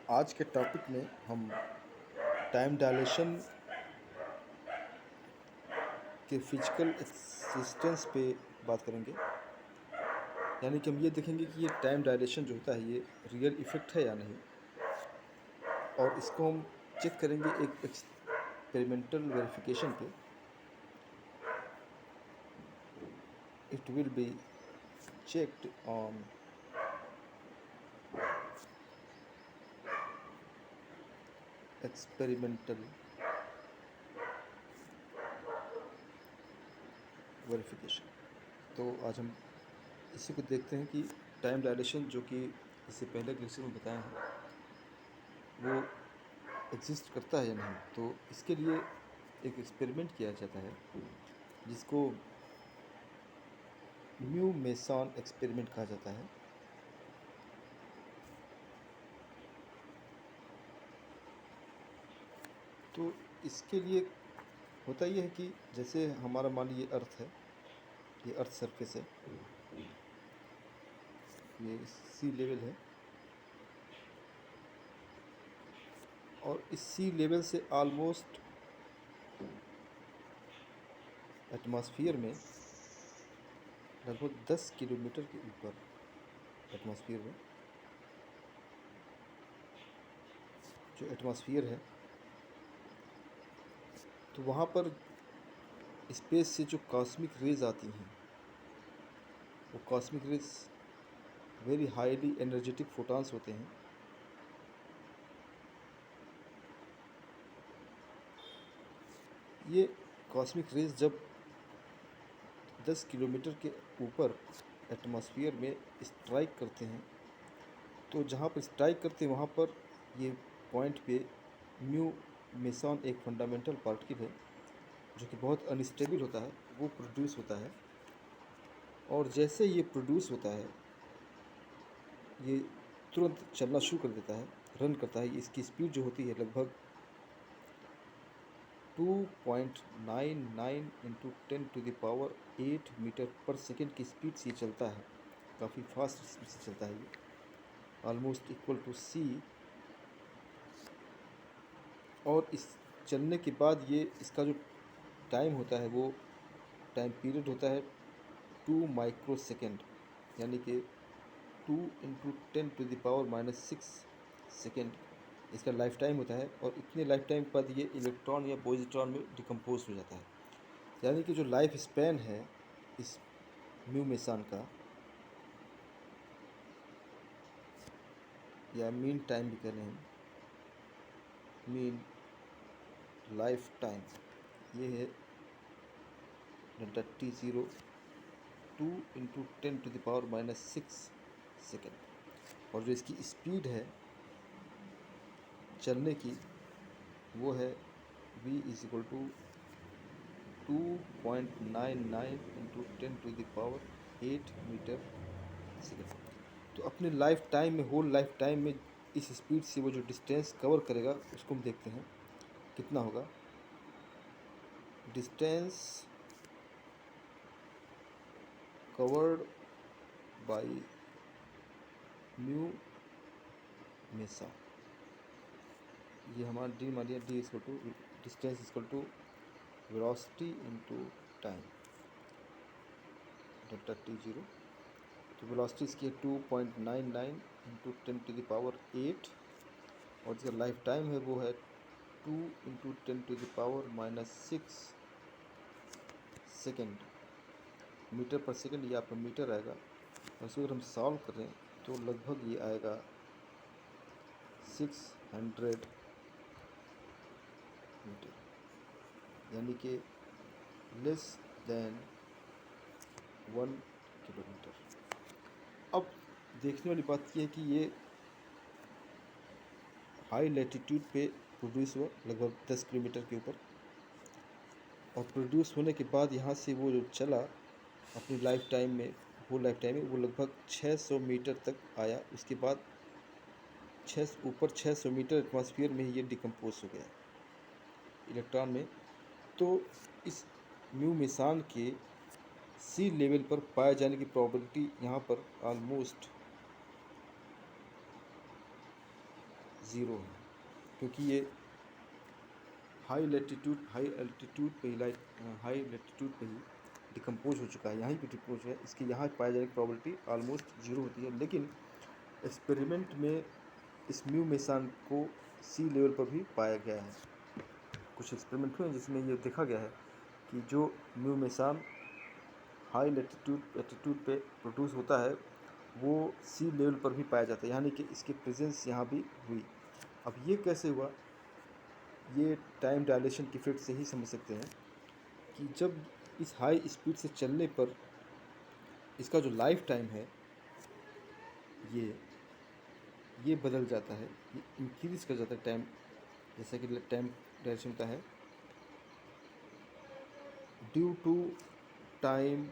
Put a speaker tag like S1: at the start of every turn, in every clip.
S1: आज के टॉपिक में हम टाइम डायलेशन के फिजिकल एक्सिस्टेंस पे बात करेंगे। यानी कि हम ये देखेंगे कि ये टाइम डायलेशन जो होता है ये रियल इफ़ेक्ट है या नहीं, और इसको हम चेक करेंगे एक एक्सपेरिमेंटल वेरिफिकेशन पे। It will be checked on experimental verification. तो आज हम इसी को देखते हैं कि टाइम डायलेशन, जो कि इससे पहले के लेक्चर में बताया है, वो एग्जिस्ट करता है या नहीं। तो इसके लिए एक एक्सपेरिमेंट किया जाता है जिसको म्यू मेसन एक्सपेरिमेंट कहा जाता है। तो इसके लिए होता ये है कि जैसे हमारा मान लीजिए अर्थ है, ये अर्थ सरफेस है, ये सी लेवल है, और इस सी लेवल से ऑलमोस्ट एटमॉस्फेयर में लगभग 10 किलोमीटर के ऊपर एटमॉस्फेयर में जो एटमॉस्फेयर है, तो वहाँ पर स्पेस से जो कॉस्मिक रेज आती हैं, वो cosmic rays very highly energetic photons होते हैं। ये कॉस्मिक रेज जब 10 किलोमीटर के ऊपर एटमॉस्फेयर में स्ट्राइक करते हैं, तो जहाँ पर स्ट्राइक करते हैं वहाँ पर ये पॉइंट पे म्यू मेसन एक फंडामेंटल पार्टिकल है जो कि बहुत अनस्टेबल होता है, वो प्रोड्यूस होता है। और जैसे ये प्रोड्यूस होता है, ये तुरंत चलना शुरू कर देता है, रन करता है। इसकी स्पीड जो होती है लगभग 2.99 इंटू 10⁸ मीटर पर सेकेंड की स्पीड से चलता है। काफ़ी फास्ट स्पीड से चलता है ये, ऑलमोस्ट इक्वल टू सी। और इस चलने के बाद ये इसका जो टाइम होता है, वो टाइम पीरियड होता है 2 माइक्रो सेकेंड, यानी कि 2 इंटू 10⁻⁻6 सेकेंड इसका लाइफ टाइम होता है। और इतने लाइफ टाइम के बाद ये इलेक्ट्रॉन या पॉजिट्रॉन में डिकम्पोज हो जाता है। यानी कि जो लाइफ स्पैन है इस म्यू मेसन का, या मीन टाइम भी कह रहे हैं, मीन लाइफ टाइम, ये है delta T zero 2 into 10⁻⁻6 second. और जो इसकी स्पीड है चलने की, वो है v is equal to 2.99 into 10⁸ metre second. तो अपने लाइफ टाइम में, होल लाइफ टाइम में इस स्पीड से वो जो डिस्टेंस कवर करेगा उसको हम देखते हैं कितना होगा। Distance covered by mu meson, ये हमारा डी मान लिया, D equal to distance equal to velocity into time, delta T zero. तो वेलोसिटी इसकी है 2.99 इंटू 10⁸, और जिसका लाइफ टाइम है वो है 2 इंटू 10⁻⁻6 सेकेंड, मीटर पर सेकेंड। ये आपका मीटर आएगा। और इसको अगर हम सॉल्व करें तो लगभग ये आएगा 600 मीटर, यानी कि लेस देन 1 किलोमीटर। अब देखने वाली बात यह है कि ये हाई लैटिट्यूड पे प्रोड्यूस हुआ लगभग 10 किलोमीटर के ऊपर, और प्रोड्यूस होने के बाद यहाँ से वो जो चला अपनी लाइफ टाइम में, वो लाइफ टाइम में वो लगभग 600 मीटर तक आया। उसके बाद ऊपर 600 मीटर एटमॉस्फेयर में ही ये डिकम्पोज हो गया इलेक्ट्रॉन में। तो इस म्यू मेसन के सी लेवल पर पाए जाने की प्रोबेबिलिटी यहाँ पर ऑलमोस्ट ज़ीरो है, क्योंकि ये हाई एल्टीट्यूड पे ही हाई लेटीट्यूड पे ही डिकम्पोज हो चुका है, यहाँ पे डिकम्पोज है, इसकी यहाँ पाए जाने की प्रॉबिलिटी ऑलमोस्ट ज़ीरो होती है। लेकिन एक्सपेरिमेंट में इस म्यू मेसान को सी लेवल पर भी पाया गया है। कुछ एक्सपेरिमेंट हुए हैं जिसमें ये देखा गया है कि जो म्यू मेसान हाई लेटीट्यूड पे प्रोड्यूस होता है वो सी लेवल पर भी पाया जाता है, यानी कि इसकी प्रेजेंस यहाँ भी हुई। अब ये कैसे हुआ, ये टाइम डायलेशन की इफेक्ट से ही समझ सकते हैं कि जब इस हाई स्पीड से चलने पर इसका जो लाइफ टाइम है ये बदल जाता है, ये इंक्रीज कर जाता है टाइम, जैसा कि टाइम डायलेशन का है due to time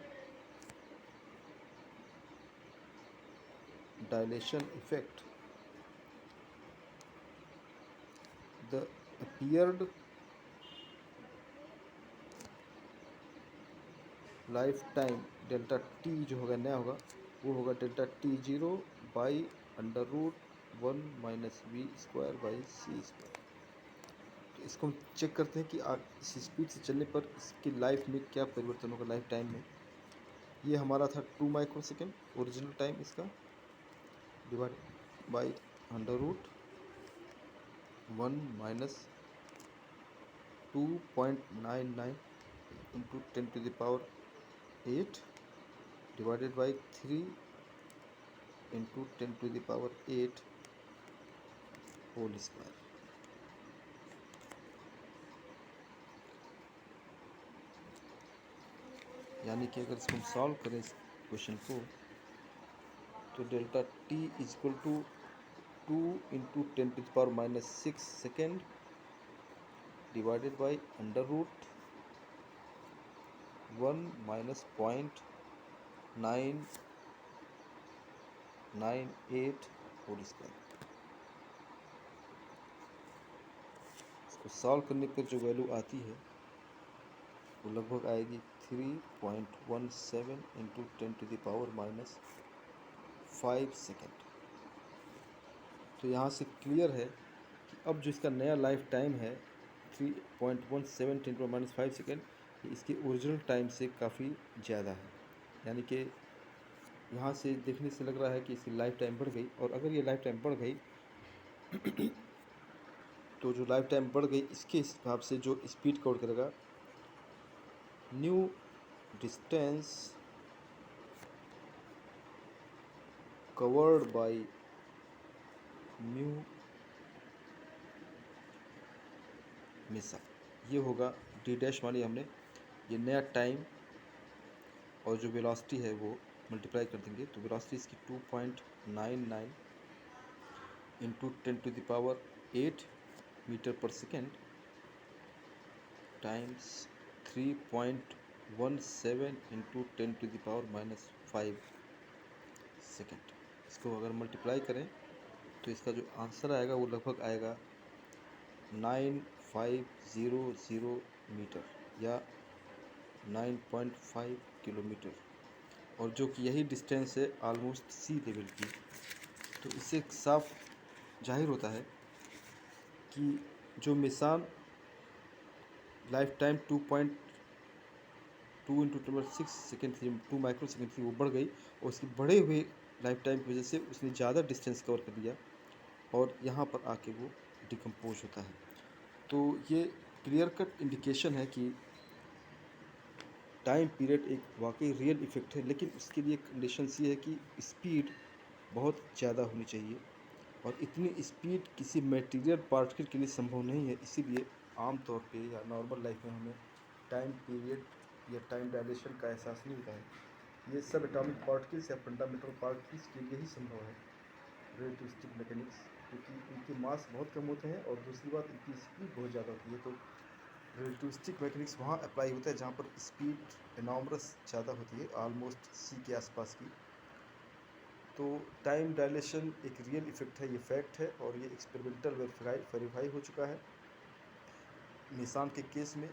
S1: dilation effect the appeared life time delta T जो होगा नया होगा वो होगा delta T zero by under root 1 minus V square by C square. तो इसको हम चेक करते हैं कि इस स्पीड से चलने पर इसकी लाइफ में क्या परिवर्तन होगा लाइफ टाइम में। ये हमारा था 2 माइक्रो सेकेंड ओरिजिनल टाइम इसका, divide by under root 1 minus 2.99 into 10⁻8 divided by 3 into 10⁻8 whole square. यानी कि अगर इसको हम सॉल्व करें इस क्वेश्चन को तो delta T is equal to 2 into 10⁻⁻6 second divided by under root 1 minus 0.998 whole square. इसको सॉल्व करने पर जो वैल्यू आती है वो लगभग आएगी 3.17 इंटू 10⁻⁻5 सेकेंड। तो यहाँ से क्लियर है कि अब जो इसका नया लाइफ टाइम है 3.17 10⁻⁻5 सेकेंड, इसके ओरिजिनल टाइम से काफ़ी ज़्यादा है। यानी कि यहाँ से देखने से लग रहा है कि इसकी लाइफ टाइम बढ़ गई, और अगर ये लाइफ टाइम बढ़ गई तो जो लाइफ टाइम बढ़ गई इसके हिसाब से जो स्पीड कवर करेगा न्यू डिस्टेंस कवर्ड बाय म्यू मेसा, ये होगा डी डैश, मानिए हमने ये नया टाइम और जो वेलोसिटी है वो मल्टीप्लाई कर देंगे तो वेलोसिटी इसकी 2.99 इंटू 10⁻8 मीटर पर सेकेंड टाइम्स 3.17 इंटू 10⁻⁻5 सेकेंड। इसको अगर मल्टीप्लाई करें तो इसका जो आंसर आएगा वो लगभग आएगा 9500 मीटर या 9.5 किलोमीटर, और जो कि यही डिस्टेंस है ऑलमोस्ट सी लेवल की। तो इससे साफ जाहिर होता है कि जो Mason life time 2.2 into 10⁻6 second थी, 2 माइक्रो सेकेंड थी, वो बढ़ गई, और उसकी बढ़े हुए लाइफ टाइम की वजह से उसने ज़्यादा डिस्टेंस कवर कर लिया और यहाँ पर आके वो डिकम्पोज होता है। तो ये क्लियर कट इंडिकेशन है कि टाइम पीरियड एक वाकई रियल इफ़ेक्ट है, लेकिन उसके लिए कंडीशंस ये है कि स्पीड बहुत ज़्यादा होनी चाहिए, और इतनी स्पीड किसी मटेरियल पार्टिकल के लिए संभव नहीं है। इसीलिए आमतौर पे या नॉर्मल लाइफ में हमें टाइम पीरियड या टाइम डायलेशन का एहसास नहीं होता है। ये सब एटॉमिक पार्टिकल्स या फंडामेंटल पार्टिकल्स के लिए ही संभव है, रिलेटिविस्टिक मैकेनिक्स, क्योंकि इनके मास बहुत कम होते हैं और दूसरी बात इनकी स्पीड बहुत ज़्यादा होती है। तो रिलेटिविस्टिक मैकेनिक्स वहाँ अप्लाई होता है जहाँ पर स्पीड एनॉर्मस ज़्यादा होती है, ऑलमोस्ट सी के आसपास की। तो टाइम डायलेशन एक रियल इफ़ेक्ट है, ये फैक्ट है, और ये एक्सपेरिमेंटल वेरीफाई हो चुका है मेसान के केस में।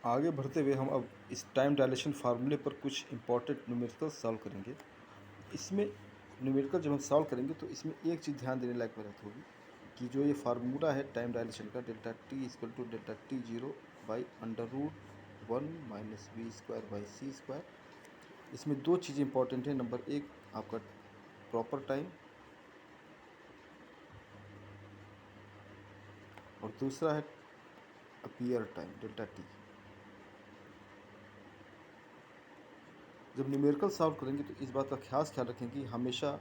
S1: आगे बढ़ते हुए हम अब इस टाइम डायलेशन फार्मूले पर कुछ इंपॉर्टेंट न्यूमेरिकल सॉल्व करेंगे। इसमें न्यूमेरिकल जब हम सॉल्व करेंगे तो इसमें एक चीज़ ध्यान देने लायक बात होगी कि जो ये फार्मूला है टाइम डायलेशन का, delta T equal to delta T zero by under root 1 minus V square by C square. इसमें दो चीज़ें इंपॉर्टेंट है। नंबर एक आपका प्रॉपर टाइम और दूसरा है अपीयर टाइम डेल्टा टी। जब न्यूमेरिकल सॉल्व करेंगे तो इस बात का खास ख्याल रखें कि हमेशा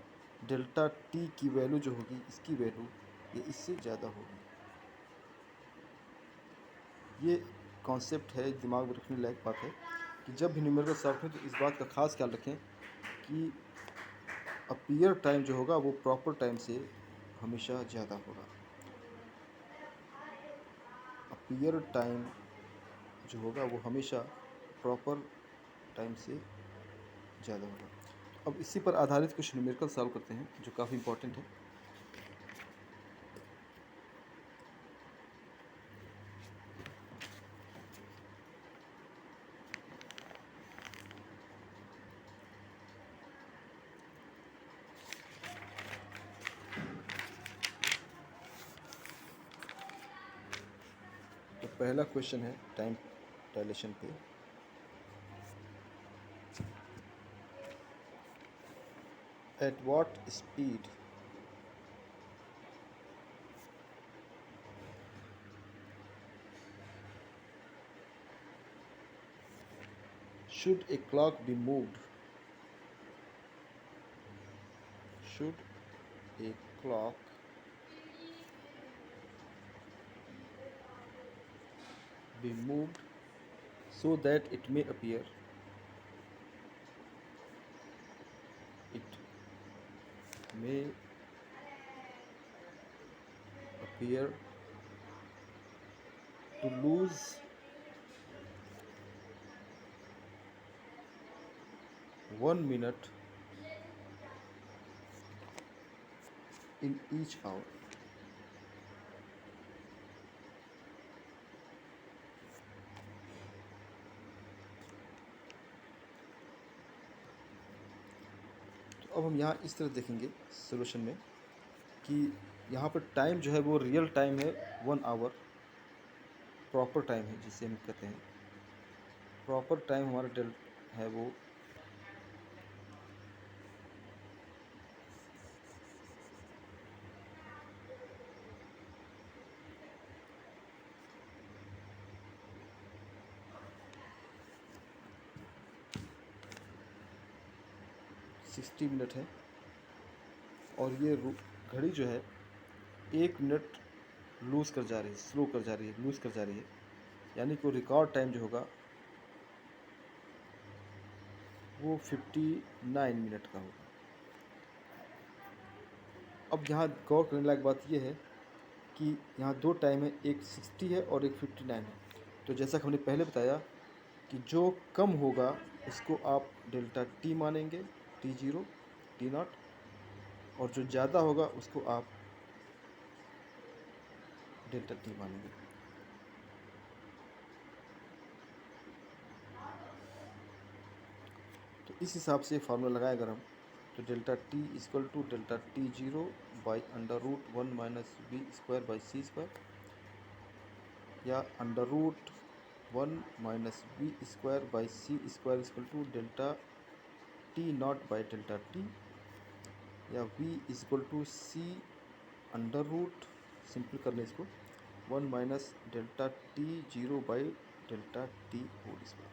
S1: डेल्टा टी की वैल्यू जो होगी, इसकी वैल्यू ये इससे ज़्यादा होगी। ये कॉन्सेप्ट है, दिमाग में रखने लायक बात है कि जब भी न्यूमेरिकल सॉल्व करें तो इस बात का खास ख्याल रखें कि अपीयर टाइम जो होगा वो प्रॉपर टाइम से हमेशा ज़्यादा होगा। अपीयर टाइम जो होगा वो हमेशा प्रॉपर टाइम से ज़्यादा होगा। अब इसी पर आधारित कुछ न्यूमेरिकल सॉल्व करते हैं जो काफ़ी इंपॉर्टेंट है। तो पहला क्वेश्चन है टाइम डायलेशन पे। At what speed should a clock be moved? Should a clock be moved so that it may appear to lose 1 minute in each hour? तो अब हम यहाँ इस तरह देखेंगे सोल्यूशन में कि यहाँ पर टाइम जो है वो रियल टाइम है 1 आवर, प्रॉपर टाइम है जिसे हम कहते हैं। प्रॉपर टाइम हमारा डेल है वो 60 मिनट है और ये घड़ी जो है 1 मिनट लूज़ कर जा रही है, स्लो कर जा रही है, लूज़ कर जा रही है। यानी कि रिकॉर्ड टाइम जो होगा वो 59 मिनट का होगा। अब यहाँ गौर करने लायक बात यह है कि यहाँ दो टाइम है, एक 60 है और एक 59 है। तो जैसा कि हमने पहले बताया कि जो कम होगा उसको आप डेल्टा टी मानेंगे, टी जीरो, टी नॉट, और जो ज़्यादा होगा उसको आप डेल्टा टी मानेंगे। तो इस हिसाब से फार्मूला लगाए अगर हम, तो delta T equal to delta T zero by under root 1 minus B square by C square, या under root 1 minus B square by C square equal to delta T naught by delta T, या v equal to C under root, simple करने इसको 1 minus delta T zero by delta T whole square.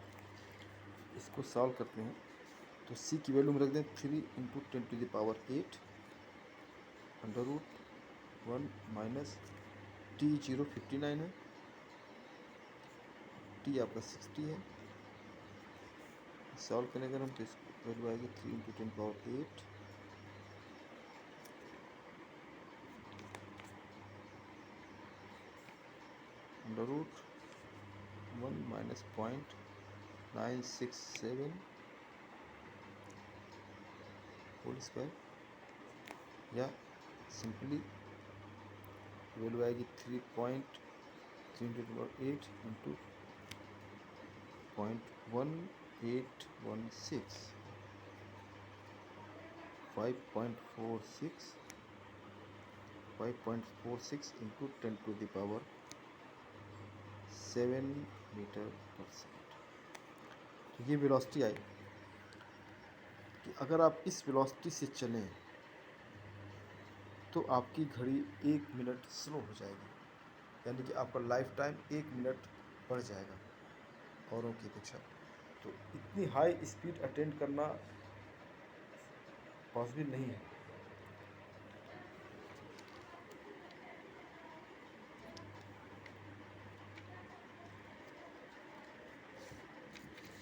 S1: इसको solve करते हैं तो c की value में रख दें 3 into 10⁸ under root 1 minus T zero 59 है, टी आपका 60 है। सॉल्व करें अगर हम तो इसकी वैल्यू आएगी 3 into 10⁸ under root 1 minus 0.967 whole square, या सिंपली वैल्यू आएगी 3.3 into 5.1816, 5.46, 5.46 into 10 to the power 7 metre पर सेकेंड। तो ये वेलोसिटी आई कि अगर आप इस वेलोसिटी से चलें तो आपकी घड़ी 1 मिनट स्लो हो जाएगी, यानी कि आपका लाइफ टाइम 1 मिनट बढ़ जाएगा औरों की अपेक्षा। तो इतनी हाई स्पीड अटेंड करना पॉसिबल नहीं है।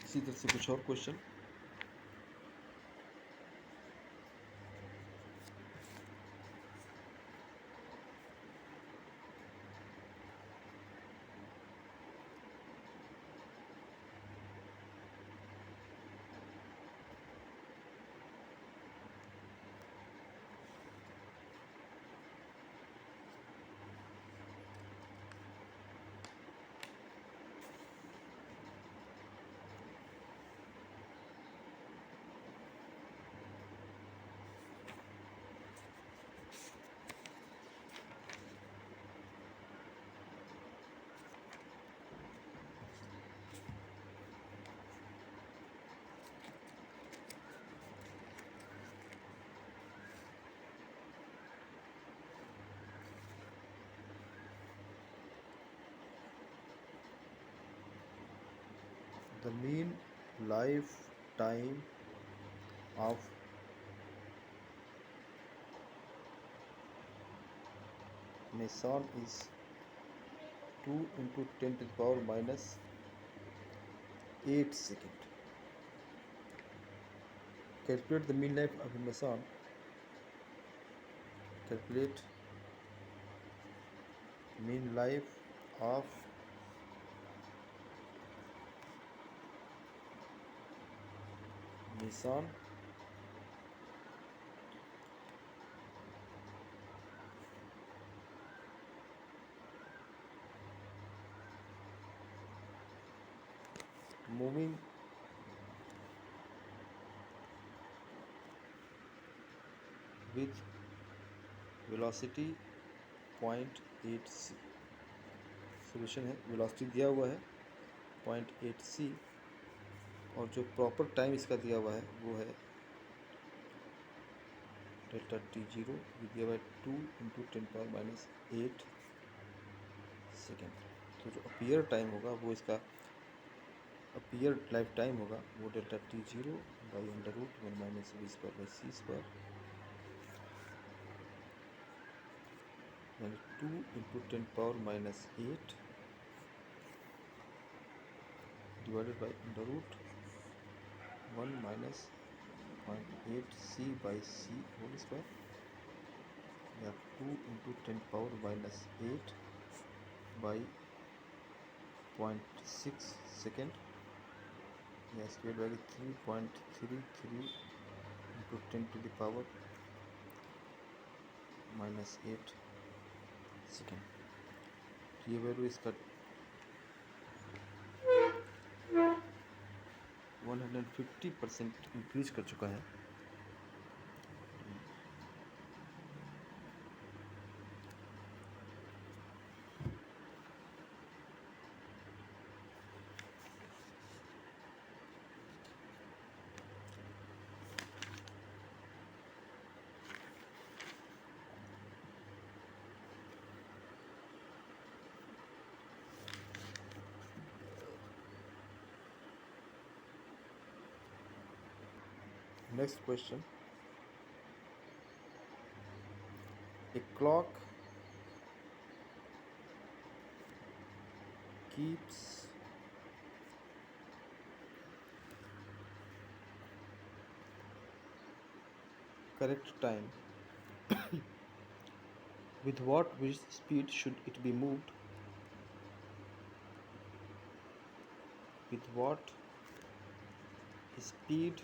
S1: इसी तरह से कुछ और question. The mean lifetime of Mason is 2 into 10 to the power minus 8 second. Calculate the mean life of a Mason. Calculate mean life of Mason moving with velocity 0.8 c। Solution है, velocity दिया हुआ है 0.8 c और जो proper time इसका दिया हुआ है वो है डेल्टा टी जीरो, दिया हुआ है 2 इंटू 10⁻⁸ सेकेंड। तो जो अपीयर टाइम होगा वो इसका अपीयर लाइफ टाइम होगा वो delta T zero by √1 - v² /c² यानी 2 into 10⁻⁸ divided by √1 - 0.8 c by c whole square या 2 इंटू 10⁻⁸ बाई 0.6 सेकेंड या square value 3.33 into 10 to the power -8 second. ये वैल्यू इसका 150% इंक्रीज कर चुका है। Next question. A clock keeps correct time. With what speed should it be moved? With what speed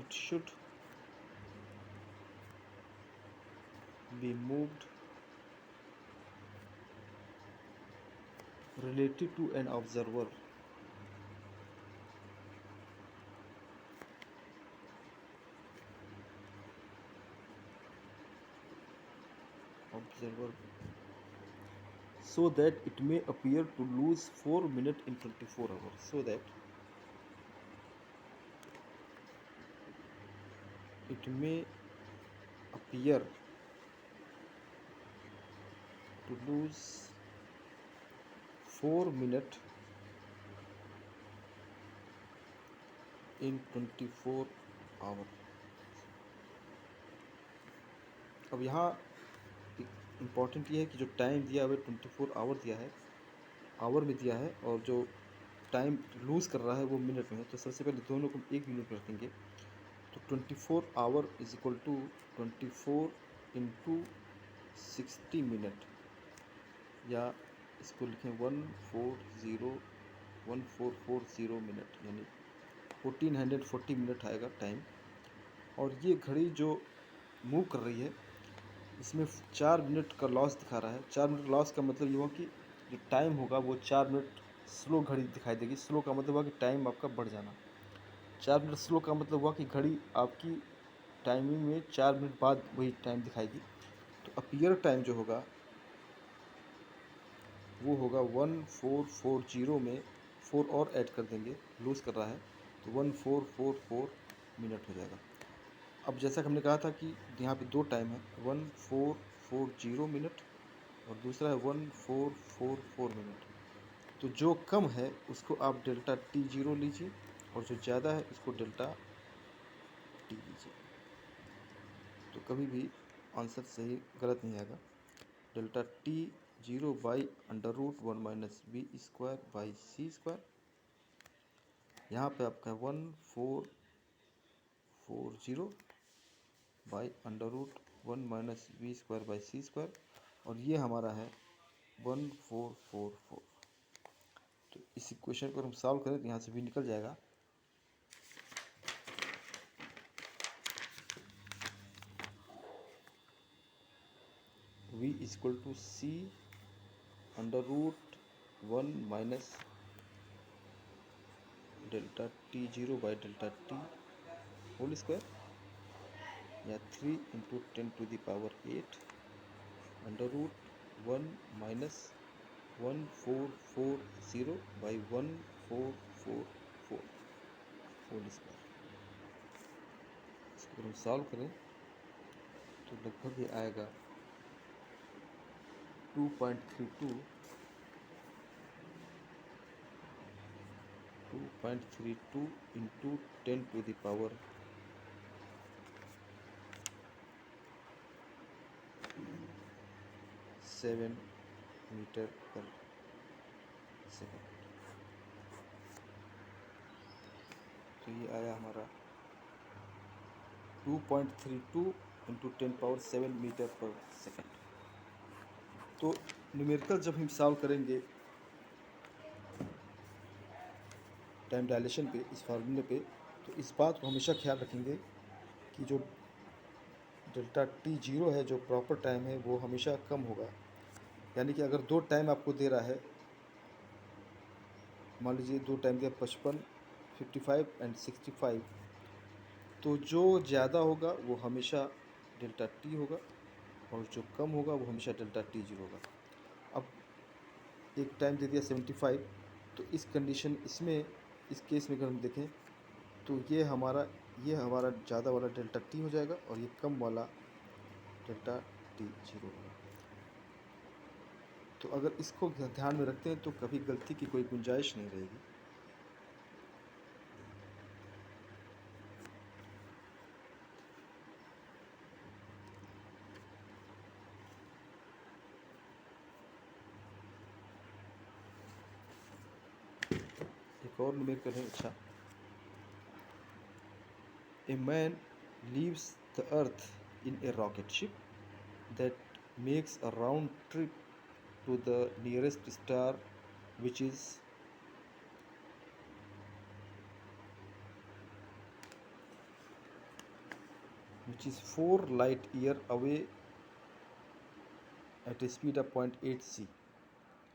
S1: it should be moved relative to an observer? observer so that it may appear to lose 4 minutes in 24 hours, so that it may appear to lose 4 minutes in 24 our. अब यहाँ important ये है कि जो time दिया हुआ है 24 our दिया है, आवर में दिया है, और जो टाइम लूज़ कर रहा है वो मिनट में है। तो सबसे पहले दोनों को एक यूनिट रखेंगे। तो 24 hour is equal to 24 into 60 minute, या इसको लिखें 1440 मिनट, यानी 1440 मिनट आएगा टाइम। और ये घड़ी जो मूव कर रही है इसमें 4 मिनट का लॉस दिखा रहा है। 4 मिनट लॉस का मतलब ये हुआ कि जो टाइम होगा वो 4 मिनट स्लो घड़ी दिखाई देगी। स्लो का मतलब हुआ कि टाइम आपका बढ़ जाना। 4 मिनट स्लो का मतलब हुआ कि घड़ी आपकी टाइमिंग में 4 मिनट बाद वही टाइम दिखाएगी। तो अपीयर टाइम जो होगा वो होगा 1440 में 4 और ऐड कर देंगे, लूज़ कर रहा है, तो 1444 मिनट हो जाएगा। अब जैसा कि हमने कहा था कि यहाँ पे दो टाइम है, 1440 मिनट और दूसरा है 1444 मिनट। तो जो कम है उसको आप डेल्टा T0 लीजिए और जो ज़्यादा है उसको डेल्टा T लीजिए। तो कभी भी आंसर सही गलत नहीं आएगा। डेल्टा T0 by under root 1 minus B square by C square. यहाँ पे आपका 1440 by under root 1 minus B square by C square, और ये हमारा है 1444। तो इस इक्वेशन को हम सॉल्व करें तो यहाँ से भी निकल जाएगा। v equal to C under root 1 minus delta T0 by delta T whole square, या 3 into 10⁸ under root 1 minus 1440 by 1444 whole square. इसको हम सॉल्व करें तो लगभग ये आएगा 2.32 इंटू 10⁷ मीटर पर सेकेंड। तो ये आया हमारा 2.32 इंटू 10⁷ मीटर पर सेकेंड। तो न्यूमेरिकल जब हम सॉल्व करेंगे टाइम डायलेशन पे, इस फार्मूले पे, तो इस बात को हमेशा ख्याल रखेंगे कि जो डेल्टा T0 है, जो प्रॉपर टाइम है, वो हमेशा कम होगा। यानी कि अगर दो टाइम आपको दे रहा है, मान लीजिए दो टाइम दिया 55, 55 एंड 65, तो जो ज़्यादा होगा वो हमेशा डेल्टा T होगा और जो कम होगा वो हमेशा डेल्टा T0 होगा। अब एक टाइम दे दिया 75, तो इस कंडीशन इसमें, इस केस में अगर हम देखें तो ये हमारा ज़्यादा वाला डेल्टा T हो जाएगा और ये कम वाला डेल्टा T0 होगा। तो अगर इसको ध्यान में रखते हैं तो कभी गलती की कोई गुंजाइश नहीं रहेगी। एक और न्यूमेरिकल है, अच्छा। A man leaves the earth in a rocket ship that makes a round trip to the nearest star, which is 4 light year away at a speed of 0.8 c.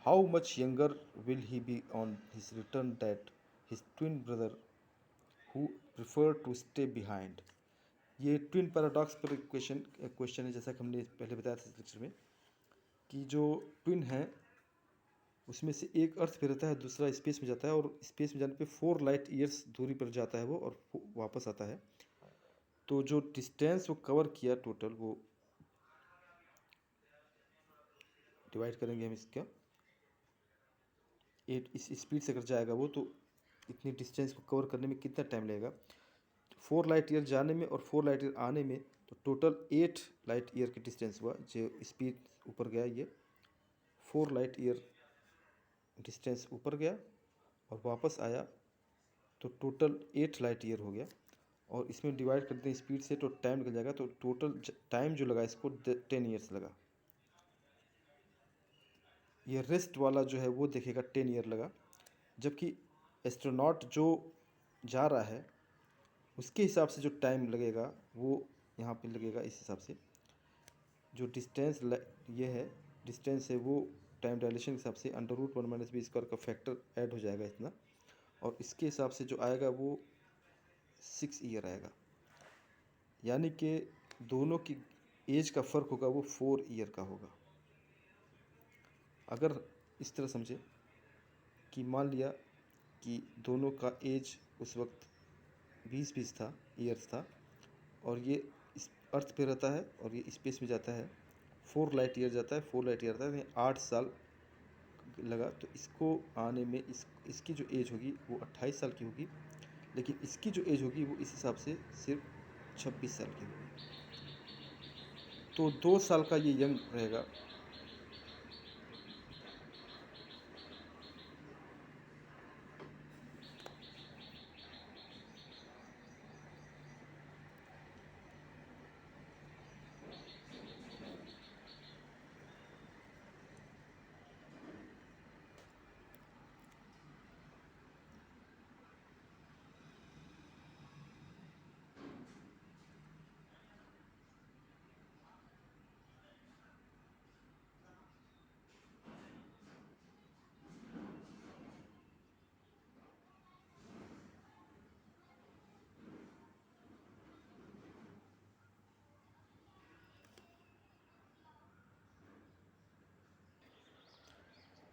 S1: How much younger will he be on his return that his twin brother, who preferred to stay behind? ये twin paradox पर question है, जैसा कि हमने पहले बताया था इस लेक्चर में। कि जो ट्विन हैं उसमें से एक अर्थ पे रहता है, दूसरा स्पेस में जाता है, और स्पेस में जाने पे 4 लाइट ईयर्स दूरी पर जाता है वो, और वापस आता है। तो जो डिस्टेंस वो कवर किया टोटल, वो डिवाइड करेंगे हम इसका, इस स्पीड से अगर जाएगा वो, तो इतनी डिस्टेंस को कवर करने में कितना टाइम लगेगा। 4 लाइट ईयर जाने में और 4 लाइट ईयर आने में, तो टोटल 8 लाइट ईयर की डिस्टेंस हुआ। जो स्पीड ऊपर गया, ये 4 लाइट ईयर डिस्टेंस ऊपर गया और वापस आया, तो टोटल 8 लाइट ईयर हो गया। और इसमें डिवाइड करते हैं स्पीड से, तो टाइम निकल जाएगा। तो टोटल टाइम जो लगा इसको 10 ईयर्स लगा। ये रेस्ट वाला जो है वो देखेगा 10 ईयर लगा, जबकि एस्ट्रोनॉट जो जा रहा है उसके हिसाब से जो टाइम लगेगा वो यहाँ पे लगेगा। इस हिसाब से जो डिस्टेंस ये है, डिस्टेंस है, वो टाइम डायलेशन के हिसाब से √1 - b² का फैक्टर ऐड हो जाएगा इतना, और इसके हिसाब से जो आएगा वो 6 ईयर आएगा। यानी कि दोनों की एज का फ़र्क होगा वो 4 ईयर का होगा। अगर इस तरह समझे कि मान लिया कि दोनों का एज उस वक्त 20-20 था, ईयर्स था, और ये इस अर्थ पे रहता है और ये स्पेस में जाता है, 4 लाइट ईयर जाता है, 4 लाइट ईयर आता है, 8 साल लगा। तो इसको आने में इसकी जो एज होगी वो 28 साल की होगी, लेकिन इसकी जो एज होगी वो इस हिसाब से सिर्फ 26 साल की होगी। तो 2 साल का ये यंग रहेगा।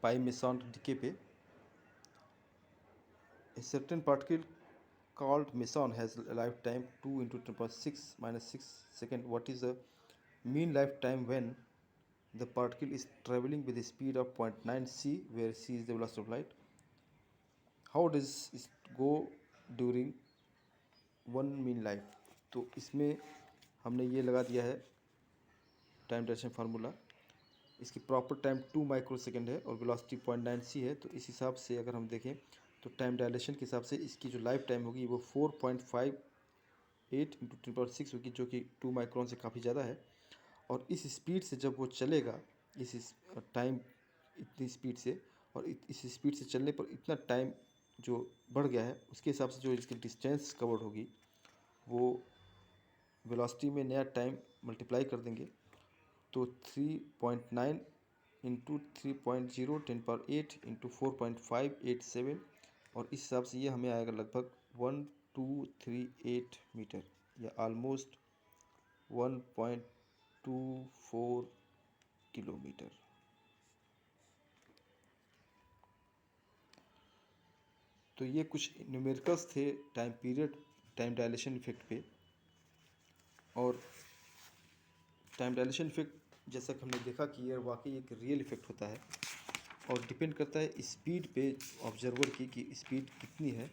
S1: पाई मेसॉन डिके पे, a certain particle called meson has a lifetime 2 × 10⁻⁶ - 6 second. What is the mean lifetime when the particle is traveling with a speed of 0.9 c, where c is the velocity of light? How does it go during one mean life? तो इसमें हमने ये लगा दिया है time direction formula. इसकी proper time 2 microsecond है और वेलोसिटी 0.9 c है। तो इस हिसाब से अगर हम देखें तो टाइम डायलेशन के हिसाब से इसकी जो लाइफ टाइम होगी वो 4.58 × 10⁻⁶ होगी, जो कि 2 माइक्रोन से काफ़ी ज़्यादा है। और इस स्पीड से जब वो चलेगा, इस टाइम इतनी स्पीड से, और इस स्पीड से चलने पर इतना टाइम जो बढ़ गया है, उसके हिसाब से जो इसकी डिस्टेंस कवर्ड होगी वो वेलोसिटी में नया टाइम मल्टीप्लाई कर देंगे, तो 3.9 × 3.0 10⁸ × 4.587, और इस हिसाब से ये हमें आएगा लगभग 1238 मीटर, या ऑलमोस्ट 1.24 किलोमीटर। तो ये कुछ न्यूमेरिकल्स थे time period, time dilation effect पे। और टाइम डायलेशन इफेक्ट जैसा कि हमने देखा कि ये वाकई एक रियल इफेक्ट होता है, और डिपेंड करता है स्पीड पे ऑब्जर्वर की, कि स्पीड कितनी है।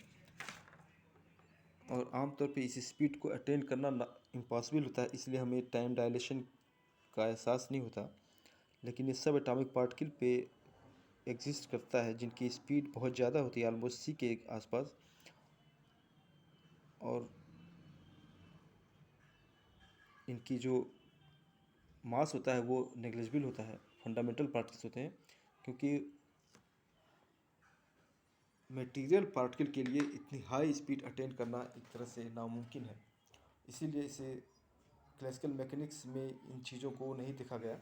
S1: और आमतौर पे इस स्पीड को अटेंड करना इम्पॉसिबल होता है, इसलिए हमें टाइम डायलेशन का एहसास नहीं होता। लेकिन ये सब एटॉमिक पार्टिकल पे एग्जिस्ट करता है जिनकी स्पीड बहुत ज़्यादा होती है, ऑलमोस्ट सी के आसपास। और इनकी जो मास होता है वो नेग्लिजिबल होता है, फंडामेंटल पार्टिकल्स होते हैं, क्योंकि मटेरियल पार्टिकल के लिए इतनी हाई स्पीड अटेंड करना एक तरह से नामुमकिन है। इसीलिए इसे क्लासिकल मैकेनिक्स में इन चीज़ों को नहीं देखा गया।